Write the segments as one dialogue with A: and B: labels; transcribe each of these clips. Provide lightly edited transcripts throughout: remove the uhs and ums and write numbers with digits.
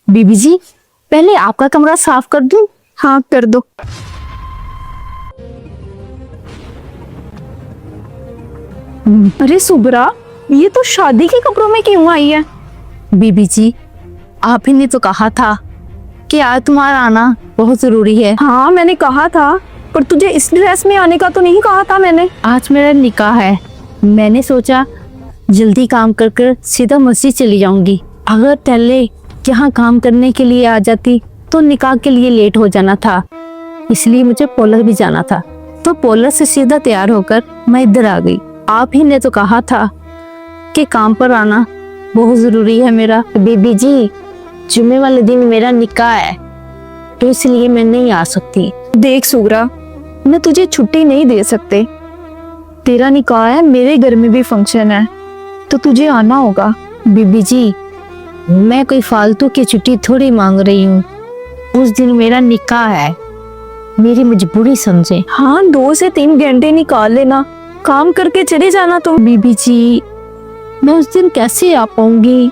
A: बीबी जी, पहले आपका कमरा साफ कर दूं?
B: हाँ कर दो। अरे सुबरा, ये तो शादी के कपड़ों में क्यों आई है?
A: बीबी जी, आप ही ने तो कहा था कि आज तुम्हारा आना बहुत जरूरी है।
B: हाँ मैंने कहा था, पर तुझे इस ड्रेस में आने का तो नहीं कहा था मैंने।
A: आज मेरा निकाह है। मैंने सोचा जल्दी काम कर कर सीधा मस्जिद चली जाऊंगी। अगर पहले यहाँ काम करने के लिए आ जाती तो निकाह के लिए लेट हो जाना था, इसलिए मुझे पार्लर भी जाना था। तो पार्लर से सीधा तैयार होकर मैं इधर आ गई। आप ही ने तो कहा था कि काम पर आना बहुत जरूरी है मेरा। बीबी जी, जुम्मे वाले दिन मेरा निकाह है, तो इसलिए मैं नहीं आ सकती।
B: देख सुगरा, मैं तुझे छुट्टी नहीं दे सकते। तेरा निकाह है, मेरे घर में भी फंक्शन है, तो तुझे आना होगा।
A: बीबी जी, मैं कोई फालतू की छुट्टी थोड़ी मांग रही हूँ। उस दिन मेरा निकाह है, मेरी मजबूरी समझे।
B: हाँ 2 से 3 घंटे निकाल लेना, काम करके चले जाना तुम।
A: बीबी जी, मैं उस दिन कैसे आ पाऊंगी?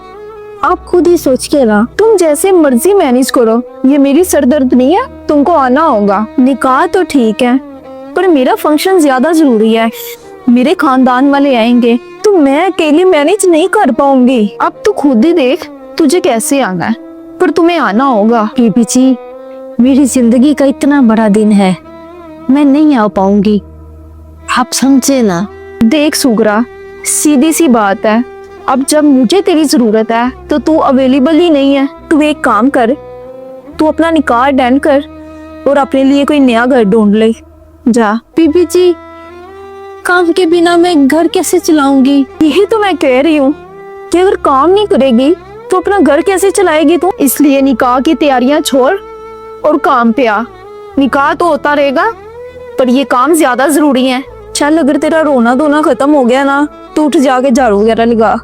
A: आप खुद ही सोच के ना।
B: तुम जैसे मर्जी मैनेज करो, ये मेरी सरदर्द नहीं है, तुमको आना होगा। निकाह तो ठीक है, पर मेरा फंक्शन ज्यादा जरूरी है। मेरे खानदान वाले आएंगे तो मैं अकेली मैनेज नहीं कर पाऊंगी। अब तू खुद ही देख तुझे कैसे आना है, पर तुम्हें आना होगा।
A: बीबी जी, मेरी जिंदगी का इतना बड़ा दिन है, मैं नहीं आ पाऊंगी, आप समझे ना।
B: देख सुगरा, सीधी सी बात है, अब जब मुझे तेरी जरूरत है तो तू अवेलेबल ही नहीं है। तू एक काम कर, तू अपना निकाह अटेंड कर और अपने लिए कोई नया घर ढूंढ ले जा।
A: बीबी जी, काम के बिना मैं घर कैसे चलाऊंगी?
B: यही तो मैं कह रही हूँ कि अगर काम नहीं करेगी तो अपना घर कैसे चलाएगी तू? इसलिए निकाह की तैयारियां छोड़ और काम पे आ। निकाह तो होता रहेगा, पर ये काम ज्यादा जरूरी है। चल, अगर तेरा रोना धोना खत्म हो गया ना तो उठ जाके झाड़ू वगैरह लगा।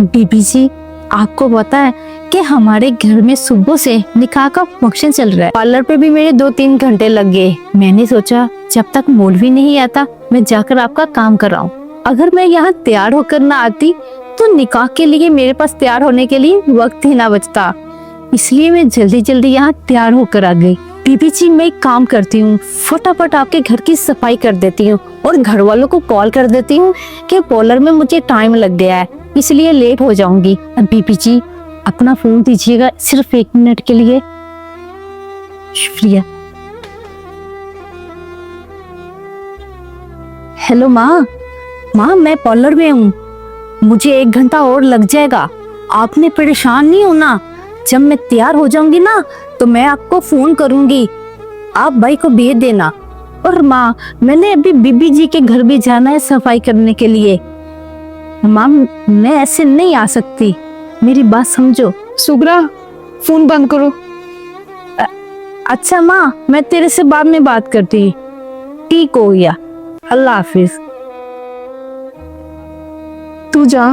A: बीबी जी, आपको पता है कि हमारे घर में सुबह से निकाह का फंक्शन चल रहा है। पार्लर पे भी मेरे 2-3 घंटे लग गए। मैंने सोचा जब तक मौलवी नहीं आता मैं जाकर आपका काम कराऊं। अगर मैं यहाँ तैयार होकर ना आती तो निकाह के लिए मेरे पास तैयार होने के लिए वक्त ही ना बचता, इसलिए मैं जल्दी जल्दी यहाँ तैयार होकर आ गई। बीबी जी, मैं एक काम करती हूँ, फटाफट आपके घर की सफाई कर देती हूँ और घर वालों को कॉल कर देती हूँ कि पार्लर में मुझे टाइम लग गया है, इसलिए लेट हो जाऊंगी। अब बीबी जी, अपना फोन दीजिएगा सिर्फ 1 मिनट के लिए। शुक्रिया। हेलो माँ, मैं पार्लर में हूँ, मुझे 1 घंटा और लग जाएगा। आपने परेशान नहीं होना, जब मैं तैयार हो जाऊंगी ना तो मैं आपको फोन करूंगी, आप भाई को भेज देना। और माँ, मैंने अभी बीबी जी के घर भी जाना है सफाई करने के लिए। माँ, मैं ऐसे नहीं आ सकती, मेरी बात समझो।
B: सुगरा, फोन बंद करो।
A: अच्छा माँ, मैं तेरे से बाद में बात करती। ठीक हो गया, अल्लाह हाफिज।
B: तू जा,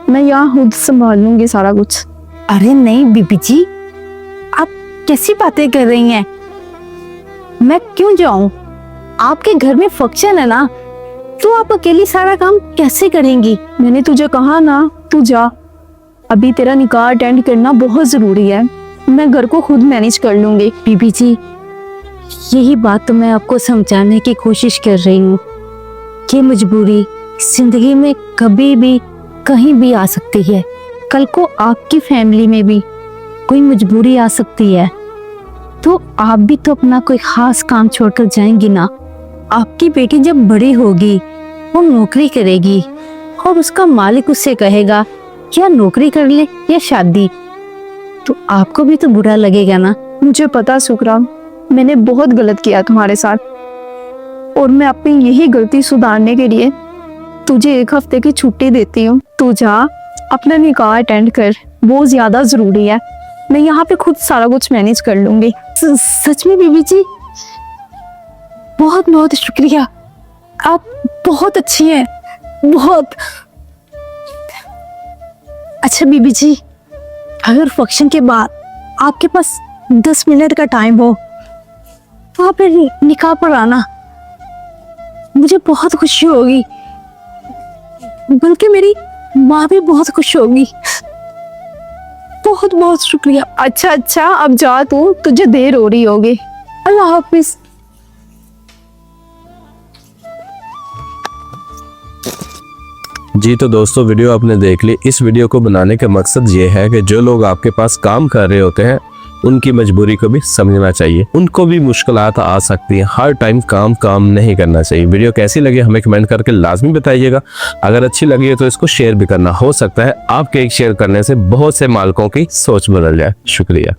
B: मैं यहाँ खुद संभाल लूंगी सारा कुछ।
A: अरे नहीं बीबी जी, आप कैसी बातें कर रही हैं? मैं क्यों जाऊं? आपके घर में फंक्शन है ना, तो आप अकेली सारा काम कैसे करेंगी?
B: मैंने तुझे कहा ना, तू जा। अभी तेरा निकाह अटेंड करना बहुत जरूरी है, मैं घर को खुद मैनेज कर लूंगी।
A: बीबी जी, यही बात तो मैं आपको समझाने की कोशिश कर रही हूँ कि मजबूरी जिंदगी में कभी भी कहीं भी आ सकती है। कल को आपकी फैमिली में भी कोई मजबूरी आ सकती है, तो आप भी तो अपना कोई खास काम छोड़कर जाएंगी ना। आपकी बेटी जब बड़ी होगी वो नौकरी करेगी और उसका मालिक उससे कहेगा क्या नौकरी कर ले या शादी, तो आपको भी तो बुरा लगेगा ना।
B: मुझे पता सुखराम, मैंने बहुत गलत किया तुम्हारे साथ, और मैं अपनी यही गलती सुधारने के लिए तुझे 1 हफ्ते की छुट्टी देती हूँ। तू जा, अपना निकाह अटेंड कर, वो ज्यादा जरूरी है। मैं यहाँ पे खुद सारा कुछ मैनेज कर लूंगी।
A: सच में बीबी जी, बहुत बहुत शुक्रिया, आप बहुत अच्छी हैं, बहुत। अच्छा बीबी जी, अगर फंक्शन के बाद आपके पास 10 मिनट का टाइम हो तो आप निकाह पर आना, मुझे बहुत खुशी होगी, बल्कि मेरी माँ भी बहुत खुश होगी।
B: बहुत बहुत शुक्रिया। अच्छा अच्छा, अब जा तू, तुझे देर हो रही होगी। अल्लाह हाफिज।
C: जी तो दोस्तों, वीडियो आपने देख ली। इस वीडियो को बनाने का मकसद ये है कि जो लोग आपके पास काम कर रहे होते हैं उनकी मजबूरी को भी समझना चाहिए। उनको भी मुश्किलात आ सकती हैं, हर टाइम काम नहीं करना चाहिए। वीडियो कैसी लगी हमें कमेंट करके लाजमी बताइएगा। अगर अच्छी लगी है तो इसको शेयर भी करना। हो सकता है आपके एक शेयर करने से बहुत से मालिकों की सोच बदल जाए। शुक्रिया।